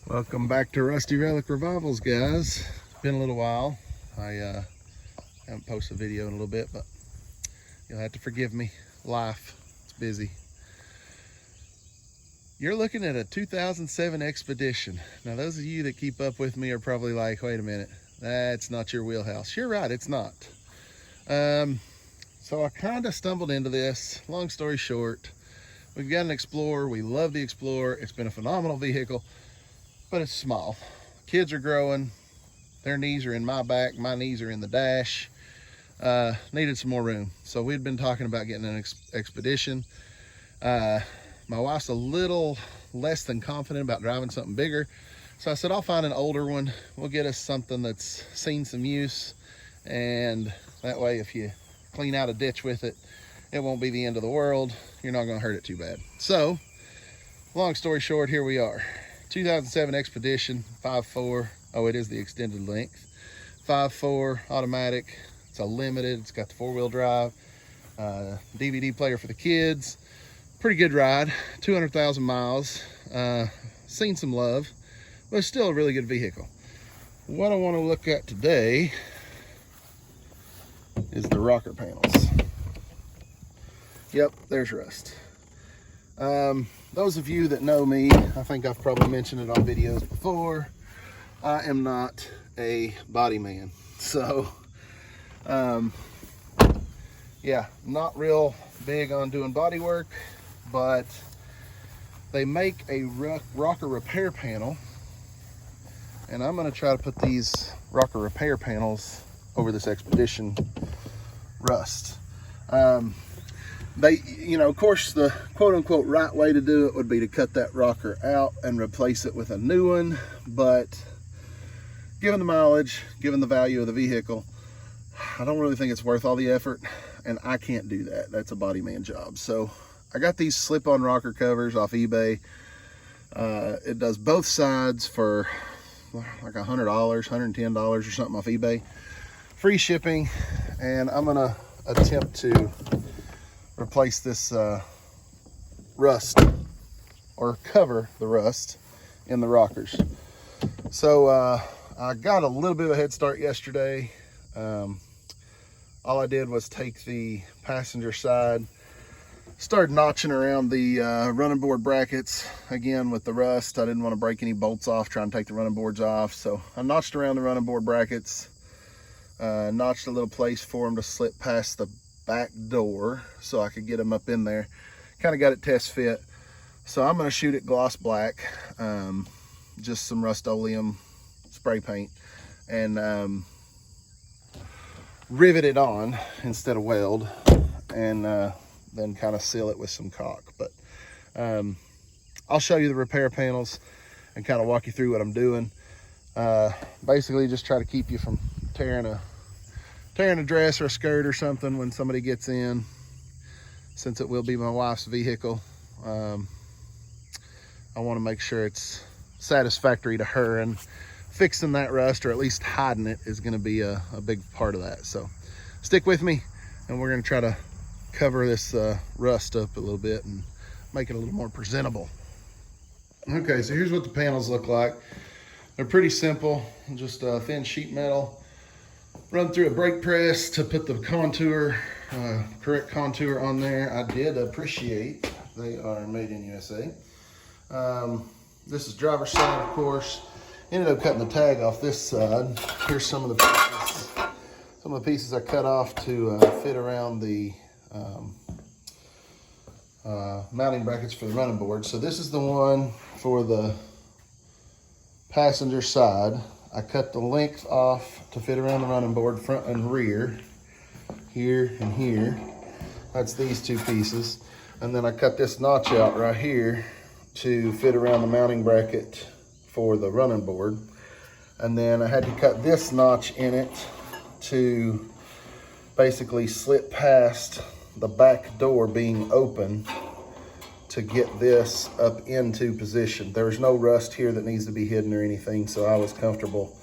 Welcome back to Rusty Relic Revivals, guys. It's been a little while. I haven't posted a video in a little bit, but you'll have to forgive me. Life, it's busy. You're looking at a 2007 Expedition. Now, those of you that keep up with me are probably like, wait a minute, that's not your wheelhouse. You're right, it's not. So I kind of stumbled into this. Long story short, we've got an Explorer. We love the Explorer. It's been a phenomenal vehicle, but it's small. Kids are growing. Their knees are in my back. My knees are in the dash. Needed some more room. So we'd been talking about getting an Expedition. My wife's a little less than confident about driving something bigger. So I said, I'll find an older one. We'll get us something that's seen some use. And that way, if you clean out a ditch with it, it won't be the end of the world. You're not gonna hurt it too bad. So, long story short, here we are. 2007 Expedition 5.4. Oh, it is the extended length. 5.4 automatic. It's a limited. It's got the 4-wheel drive. DVD player for the kids. Pretty good ride. 200,000 miles. Seen some love, but it's still a really good vehicle. What I want to look at today is the rocker panels. Yep, there's rust. Those of you that know me, I think I've probably mentioned it on videos before, I am not a body man. So, yeah, not real big on doing body work, but they make a rocker repair panel, and I'm going to try to put these rocker repair panels over this Expedition rust. They, you know, of course, the quote-unquote right way to do it would be to cut that rocker out and replace it with a new one, but given the mileage, given the value of the vehicle, I don't really think it's worth all the effort, and I can't do that. That's a body man job. So I got these slip-on rocker covers off eBay. It does both sides for like $100, $110 or something off eBay. Free shipping, and I'm gonna attempt to replace this rust, or cover the rust in the rockers. So I got a little bit of a head start yesterday. All I did was take the passenger side, started notching around the running board brackets. Again, with the rust, I didn't want to break any bolts off trying to take the running boards off, so I notched around the running board brackets, notched a little place for them to slip past the back door so I could get them up in there. Kind of got it test fit. So I'm going to shoot it gloss black, just some Rust-Oleum spray paint, and rivet it on instead of weld, and then kind of seal it with some caulk. But I'll show you the repair panels and kind of walk you through what I'm doing. Basically just try to keep you from tearing a dress or a skirt or something when somebody gets in, since it will be my wife's vehicle. I want to make sure it's satisfactory to her, and fixing that rust, or at least hiding it, is going to be a big part of that. So stick with me, and we're going to try to cover this rust up a little bit and make it a little more presentable. Okay, so here's what the panels look like. They're pretty simple, just thin sheet metal. Run through a brake press to put the contour, correct contour on there. I did appreciate they are made in USA. This is driver's side, of course. Ended up cutting the tag off this side. Here's some of the pieces. Some of the pieces I cut off to fit around the mounting brackets for the running board. So this is the one for the passenger side. I cut the length off to fit around the running board, front and rear, here and here. That's these two pieces. And then I cut this notch out right here to fit around the mounting bracket for the running board. And then I had to cut this notch in it to basically slip past the back door being open to get this up into position. There's no rust here that needs to be hidden or anything, so I was comfortable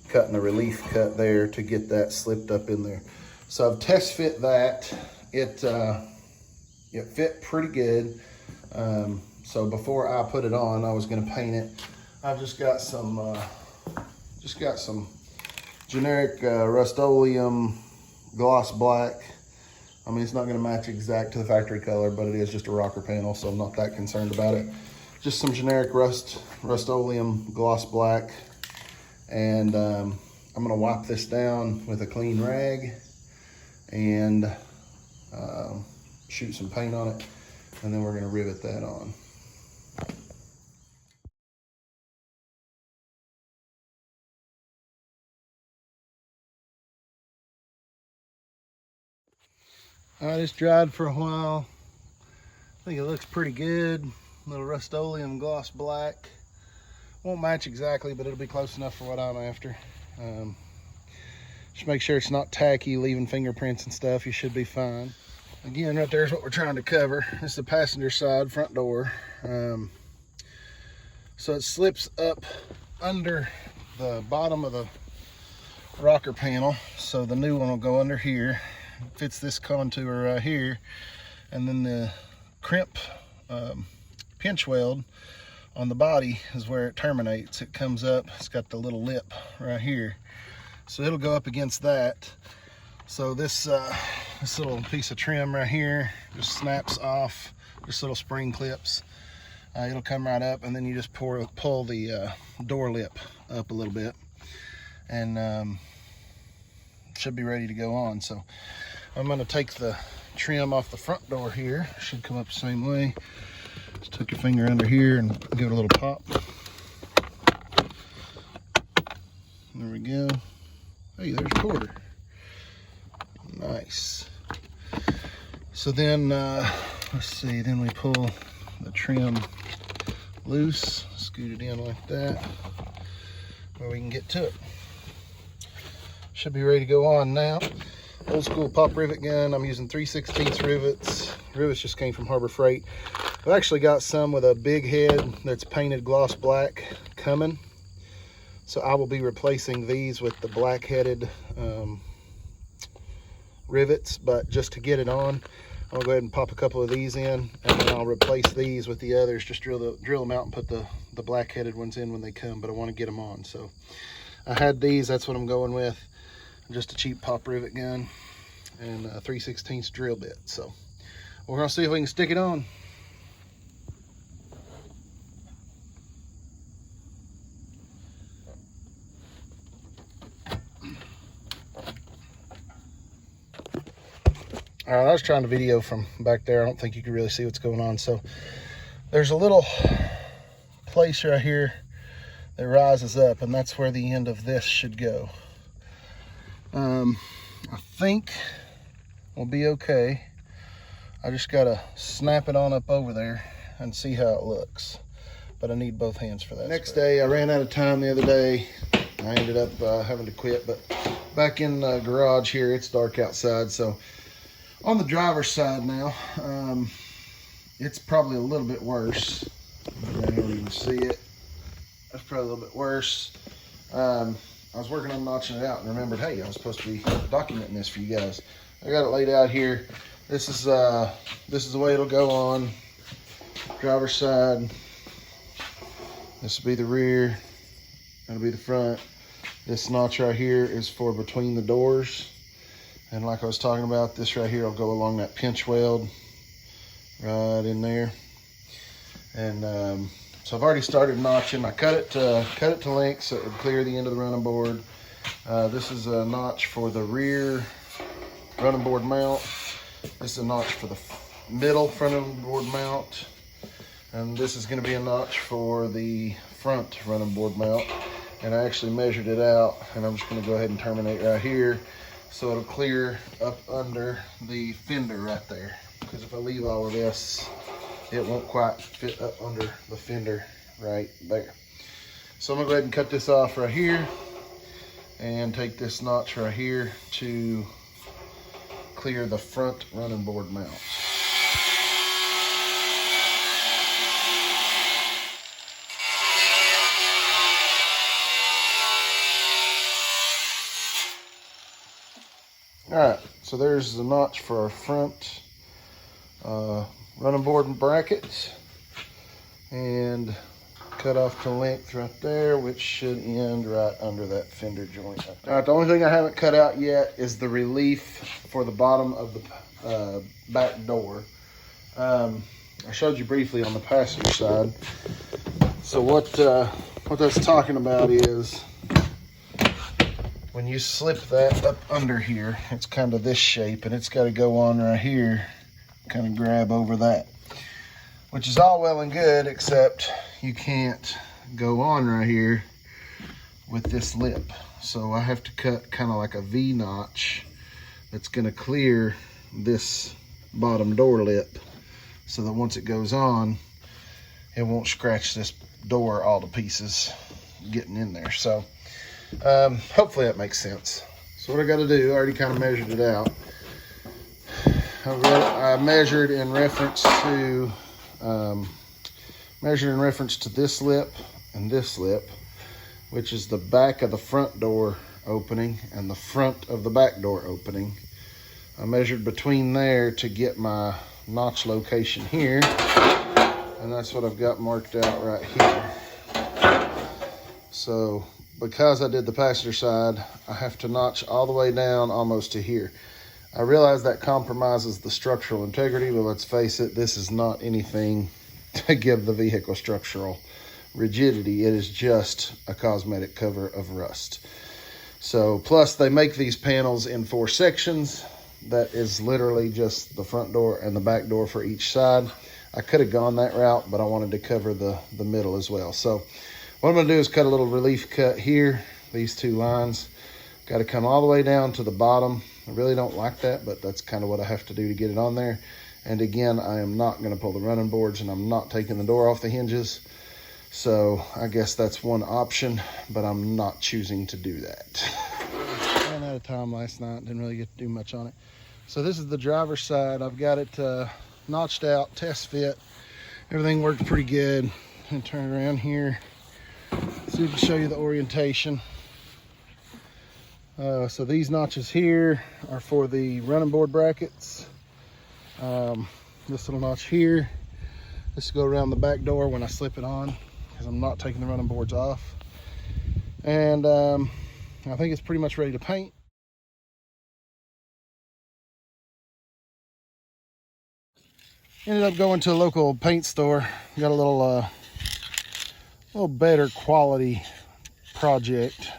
cutting a relief cut there to get that slipped up in there. So I've test fit that. It fit pretty good. So before I put it on, I was gonna paint it I've just got some generic Rust-Oleum gloss black. I mean, it's not going to match exact to the factory color, but it is just a rocker panel, so I'm not that concerned about it. Just some generic Rust-Oleum gloss black, and I'm going to wipe this down with a clean rag and shoot some paint on it, and then we're going to rivet that on. All right, it's dried for a while. I think it looks pretty good. A little Rust-Oleum gloss black. Won't match exactly, but it'll be close enough for what I'm after. Just make sure it's not tacky, leaving fingerprints and stuff. You should be fine. Again, right there's what we're trying to cover. This is the passenger side front door. So it slips up under the bottom of the rocker panel. So the new one will go under here. It fits this contour right here. And then the crimp pinch weld on the body is where it terminates. It comes up, it's got the little lip right here. So it'll go up against that. So this little piece of trim right here just snaps off, just little spring clips. It'll come right up, and then you just pull the door lip up a little bit, and should be ready to go on. So I'm gonna take the trim off the front door here. Should come up the same way. Just tuck your finger under here and give it a little pop. There we go. Hey, there's a quarter. Nice. So then, let's see, then we pull the trim loose, scoot it in like that, where we can get to it. Should be ready to go on now. Old school pop rivet gun. I'm using 3/16 rivets. Rivets just came from Harbor Freight. I've actually got some with a big head that's painted gloss black coming. So I will be replacing these with the black headed rivets, but just to get it on, I'll go ahead and pop a couple of these in, and then I'll replace these with the others. Just drill them out and put the black headed ones in when they come, but I want to get them on. So I had these, that's what I'm going with. Just a cheap pop rivet gun and a 3/16 drill bit. So we're gonna see if we can stick it on. All right, I was trying to video from back there. I don't think you can really see what's going on. So there's a little place right here that rises up, and that's where the end of this should go. I think we'll be okay. I just gotta snap it on up over there and see how it looks. But I need both hands for that. Next day, I ran out of time the other day. I ended up having to quit, but back in the garage here, it's dark outside. So on the driver's side now, it's probably a little bit worse. I don't even see it. That's probably a little bit worse. I was working on notching it out and remembered, hey, I was supposed to be documenting this for you guys. I got it laid out here. This is the way it'll go on. Driver's side. This will be the rear. That'll be the front. This notch right here is for between the doors. And like I was talking about, this right here will go along that pinch weld right in there. And so I've already started notching. I cut it to length so it would clear the end of the running board. This is a notch for the rear running board mount. This is a notch for the middle front running board mount. And this is going to be a notch for the front running board mount. And I actually measured it out, and I'm just going to go ahead and terminate right here so it'll clear up under the fender right there. Because if I leave all of this, it won't quite fit up under the fender right there. So I'm gonna go ahead and cut this off right here and take this notch right here to clear the front running board mount. All right, so there's the notch for our front running board and brackets, and cut off to length right there, which should end right under that fender joint. All right, the only thing I haven't cut out yet is the relief for the bottom of the back door. I showed you briefly on the passenger side. So what that's talking about is when you slip that up under here, it's kind of this shape, and it's got to go on right here, kind of grab over that, which is all well and good, except you can't go on right here with this lip. So I have to cut kind of like a V notch that's going to clear this bottom door lip, so that once it goes on, it won't scratch this door all to pieces getting in there. So hopefully that makes sense. So what I got to do, I already kind of measured it out. I measured in reference to this lip and this lip, which is the back of the front door opening and the front of the back door opening. I measured between there to get my notch location here, and that's what I've got marked out right here. So because I did the passenger side, I have to notch all the way down almost to here. I realize that compromises the structural integrity, but let's face it, this is not anything to give the vehicle structural rigidity. It is just a cosmetic cover of rust. So plus they make these panels in 4 sections. That is literally just the front door and the back door for each side. I could have gone that route, but I wanted to cover the middle as well. So what I'm gonna do is cut a little relief cut here, these 2 lines. Got to come all the way down to the bottom. I really don't like that, but that's kind of what I have to do to get it on there. And again, I am not gonna pull the running boards, and I'm not taking the door off the hinges. So I guess that's one option, but I'm not choosing to do that. I ran out of time last night, didn't really get to do much on it. So this is the driver's side. I've got it notched out, test fit. Everything worked pretty good. And turn around here, so we can show you the orientation. So these notches here are for the running board brackets. This little notch here, this will go around the back door when I slip it on, because I'm not taking the running boards off. And I think it's pretty much ready to paint. Ended up going to a local paint store. Got a little better quality project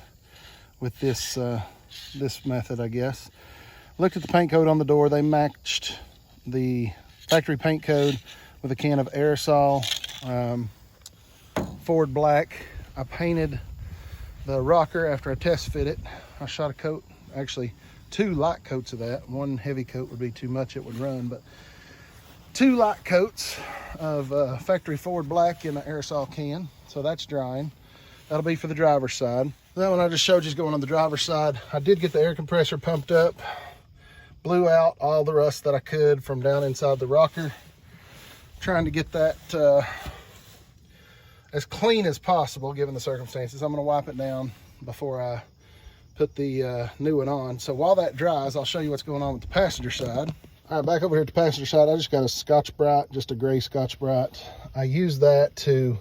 with this this method, I guess. Looked at the paint code on the door. They matched the factory paint code with a can of aerosol Ford black. I painted the rocker after I test fit it. I shot a coat, actually 2 light coats of that. 1 heavy coat would be too much, it would run, but 2 light coats of factory Ford black in an aerosol can. So that's drying. That'll be for the driver's side. That one I just showed you is going on the driver's side. I did get the air compressor pumped up, blew out all the rust that I could from down inside the rocker. Trying to get that as clean as possible given the circumstances. I'm gonna wipe it down before I put the new one on. So while that dries, I'll show you what's going on with the passenger side. All right, back over here at the passenger side, I just got a Scotch-Brite, just a gray Scotch-Brite. I used that to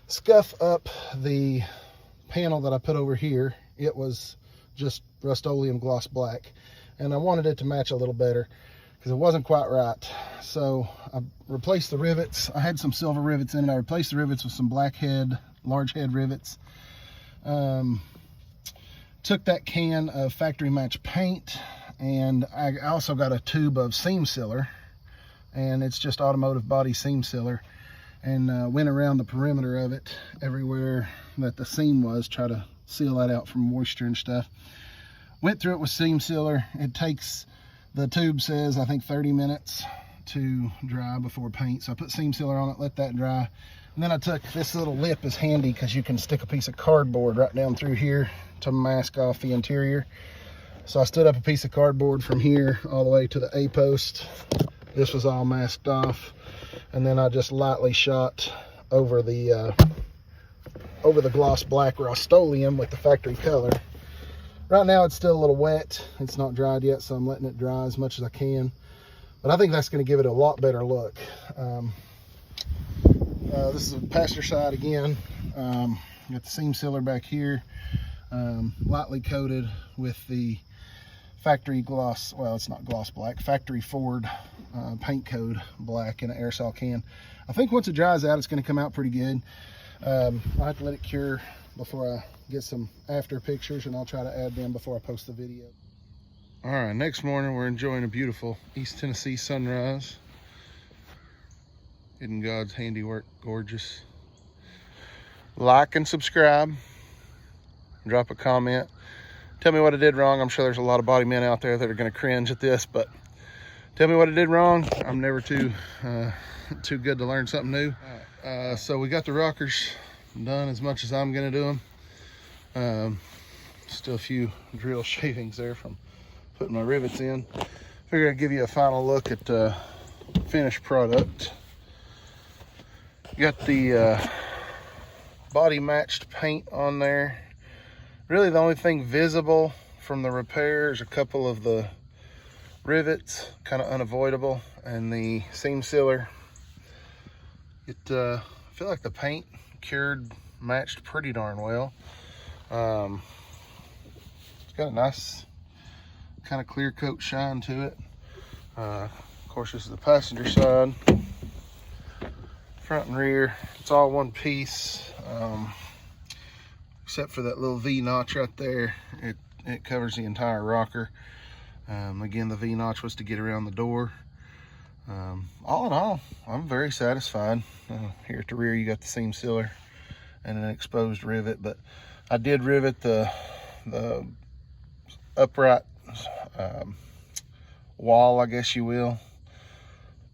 scuff up the panel that I put over here. It was just Rust-Oleum gloss black, and I wanted it to match a little better because it wasn't quite right. So I replaced the rivets. I had some silver rivets in it. I replaced the rivets with some black head, large head rivets. Took that can of factory match paint, and I also got a tube of seam sealer, and it's just automotive body seam sealer, and went around the perimeter of it everywhere that the seam was, try to seal that out from moisture and stuff. Went through it with seam sealer. It takes, the tube says, I think 30 minutes to dry before paint. So I put seam sealer on it, let that dry. And then I took, this little lip is handy because you can stick a piece of cardboard right down through here to mask off the interior. So I stood up a piece of cardboard from here all the way to the A post. This was all masked off. And then I just lightly shot over the gloss black Rust-Oleum with the factory color. Right now it's still a little wet. It's not dried yet, so I'm letting it dry as much as I can. But I think that's going to give it a lot better look. This is a passenger side again. Got the seam sealer back here, lightly coated with the factory gloss, well, it's not gloss black, factory Ford paint code black in an aerosol can. I think once it dries out, it's going to come out pretty good. I'll have to let it cure before I get some after pictures, and I'll try to add them before I post the video. All right, next morning we're enjoying a beautiful East Tennessee sunrise. Getting God's handiwork, gorgeous. Like and subscribe. Drop a comment. Tell me what I did wrong. I'm sure there's a lot of body men out there that are going to cringe at this, but tell me what I did wrong. I'm never too good to learn something new. So we got the rockers done as much as I'm going to do them. Still a few drill shavings there from putting my rivets in. Figured I'd give you a final look at the finished product. Got the body matched paint on there. Really the only thing visible from the repair is a couple of the rivets, kind of unavoidable, and the seam sealer. I feel like the paint cured, matched pretty darn well. It's got a nice kind of clear coat shine to it. Of course, this is the passenger side. Front and rear, it's all one piece. Except for that little V notch right there, it covers the entire rocker. Again, the V notch was to get around the door. All in all, I'm very satisfied. Here at the rear, you got the seam sealer and an exposed rivet, but I did rivet the upright wall, I guess you will.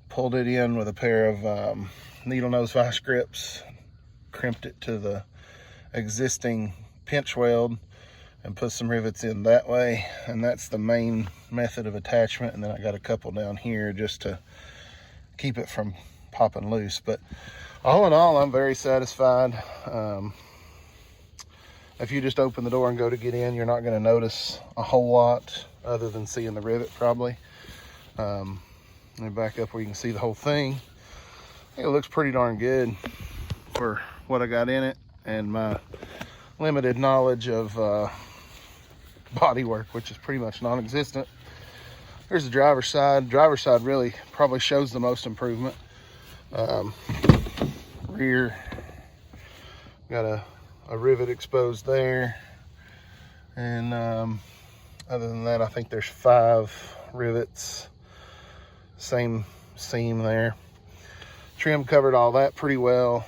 Pulled it in with a pair of needle nose vice grips, crimped it to the existing pinch weld, and put some rivets in that way, and that's the main method of attachment. And then I got a couple down here just to keep it from popping loose. But all in all, I'm very satisfied. If you just open the door and go to get in, you're not going to notice a whole lot other than seeing the rivet probably. Let me back up where you can see the whole thing. I think it looks pretty darn good for what I got in it and my limited knowledge of body work, which is pretty much non-existent. Here's the driver's side. Driver's side really probably shows the most improvement. Rear, got a rivet exposed there, and other than that, I think there's 5 rivets, same seam there. Trim covered all that pretty well.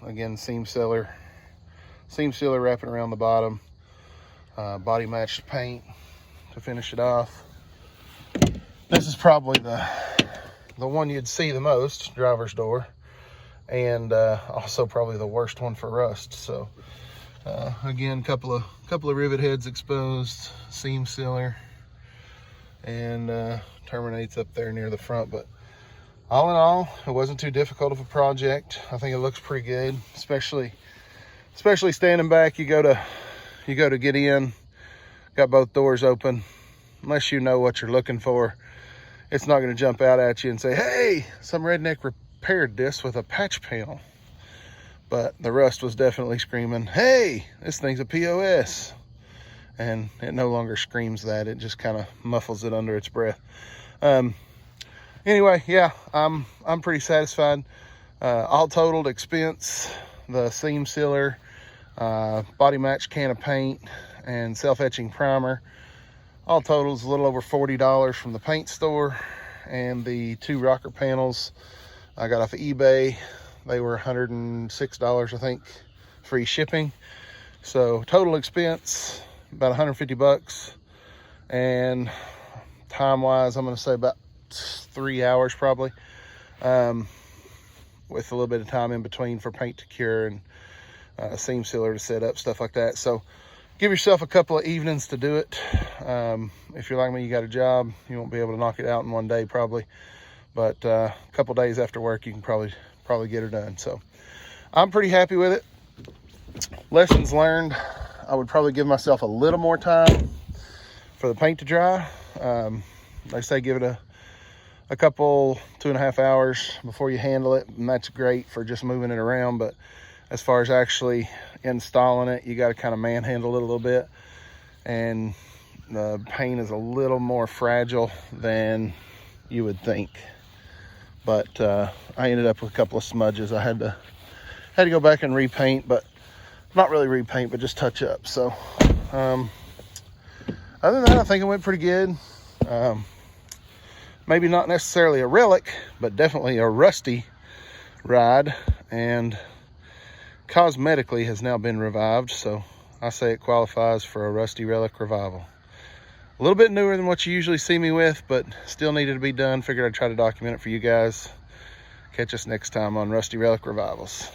Again, seam sealer wrapping around the bottom. Body matched paint to finish it off. This is probably the one you'd see the most, driver's door, and also probably the worst one for rust. So again, couple of rivet heads exposed, seam sealer, and terminates up there near the front. But all in all, it wasn't too difficult of a project. I think it looks pretty good, especially standing back. You go to get in, got both doors open. Unless you know what you're looking for, it's not going to jump out at you and say, hey, some redneck repaired this with a patch panel. But the rust was definitely screaming, hey, this thing's a POS. And it no longer screams that. It just kind of muffles it under its breath. Anyway, yeah, I'm pretty satisfied. All totaled expense, the seam sealer, body match can of paint, and self-etching primer, all totals a little over $40 from the paint store. And the 2 rocker panels I got off of eBay, they were $106, I think, free shipping. So total expense about 150 bucks, and time wise, I'm going to say about 3 hours probably, with a little bit of time in between for paint to cure and seam sealer to set up, stuff like that. So give yourself a couple of evenings to do it. If you're like me, you got a job, you won't be able to knock it out in one day probably, but a couple days after work you can probably get her done. So I'm pretty happy with it. Lessons learned, I would probably give myself a little more time for the paint to dry. They say give it a couple 2.5 hours before you handle it, and that's great for just moving it around. But as far as actually installing it, you got to kind of manhandle it a little bit, and the paint is a little more fragile than you would think. But I ended up with a couple of smudges. I had to go back and repaint, but not really repaint, but just touch up. So other than that, I think it went pretty good. Maybe not necessarily a relic, but definitely a rusty ride, and cosmetically has now been revived. So I say it qualifies for a rusty relic revival. A little bit newer than what you usually see me with, but still needed to be done. Figured I'd try to document it for you guys. Catch us next time on Rusty Relic Revivals.